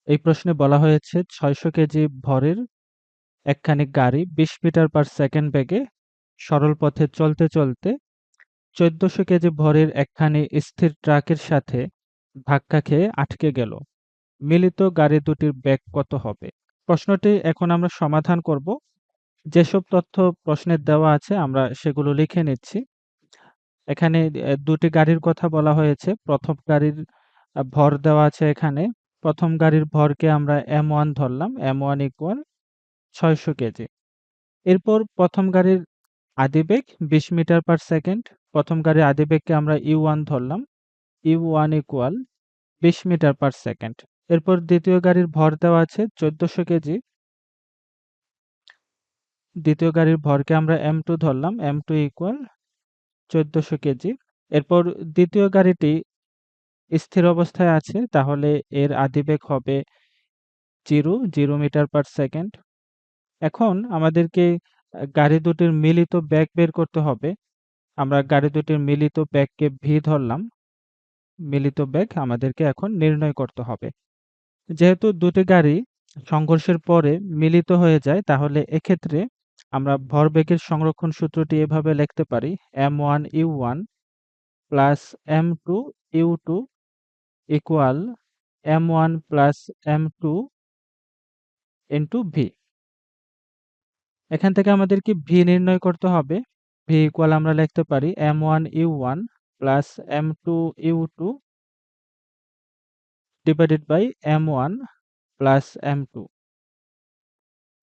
এই প্রশ্নে বলা হয়েছে ৬০০ কেজি ভরের একখানি গাড়ি ২০ মিটার পার সেকেন্ড বেগে সরল পথে চলতে চলতে ১৪০০ কেজি ভরের একখানি স্থির ট্রাকের সাথে ধাক্কা খেয়ে আটকে গেল। মিলিত গাড়ি দুটির বেগ কত হবে? প্রশ্নটি এখন আমরা সমাধান করব। যেসব তথ্য প্রশ্নে দেওয়া আছে আমরা সেগুলো লিখে নিচ্ছি। এখানে ২ টি গাড়ির কথা বলা হয়েছে। ১ম গাড়ির ভর দেওয়া আছে এখানে। ১ম গাড়ির ভরকে আমরা M1 ধরলাম। M1 = ৬০০ KG. এরপর ১ম গাড়ির আদিবেগ ২০ মিটার পার সেকেন্ড। ১ম গাড়ির আদিবেগকে আমরা U1 ধরলাম। U1 = ২০ metre per second. এরপর ২য় গাড়ির ভর দেওয়া আছে ১৪০০ কেজি। ২য় গাড়ির ভরকে আমরা M2 ধরলাম। M2 = ১৪০০ KG. এরপর ২য় গাড়িটি স্থির অবস্থায় আছে, তাহলে এর আদিবেগ হবে 0 মিটার পার সেকেন্ড। এখন আমাদেরকে গাড়ি দুটির মিলিত বেগ বের করতে হবে। আমরা গাড়ি দুটির মিলিত বেগকে v ধরলাম। মিলিত বেগ আমাদেরকে এখন নির্ণয় করতে হবে। যেহেতু দুটি গাড়ি সংঘর্ষের পরে মিলিত হয়ে যায়, তাহলে এক্ষেত্রে আমরা ভরবেগের সংরক্ষণ সূত্রটি এভাবে লিখতে পারি: m1 u1 plus m2 u2 equal m1 plus m2 into v। এখান থেকে আমাদেরকে v নির্ণয় করতে হবে। v ইকুয়াল আমরা লিখতে পারি m1 u1 plus m2 u2 divided by m1 plus m2।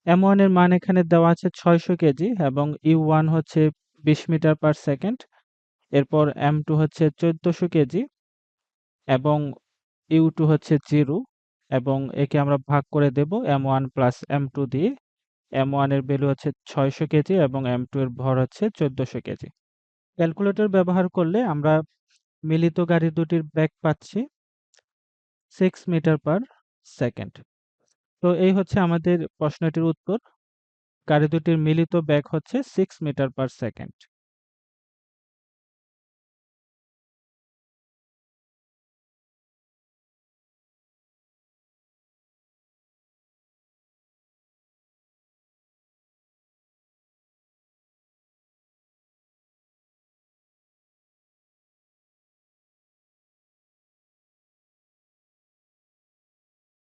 M1 এর মান এখানে দেওয়া আছে ৬০০ কেজি এবং U1 হচ্ছে ২০ মিটার পার সেকেন্ড। এরপর M2 হচ্ছে ১৪০০ কেজি এবং U2 হচ্ছে 0 এবং একে আমরা ভাগ করে দেব M1 প্লাস M2 দিয়ে। M1 এর ভ্যালু হচ্ছে ৬০০ কেজি এবং M2 এর ভর হচ্ছে ১৪০০ কেজি। ক্যালকুলেটর ব্যবহার করলে আমরা মিলিত গাড়ি দুটির বেগ পাচ্ছি 6 মিটার পার সেকেন্ড। তো এই হচ্ছে আমাদের প্রশ্নটির উত্তর। গাড়ি দুটির মিলিত বেগ হচ্ছে 6 মিটার পার সেকেন্ড।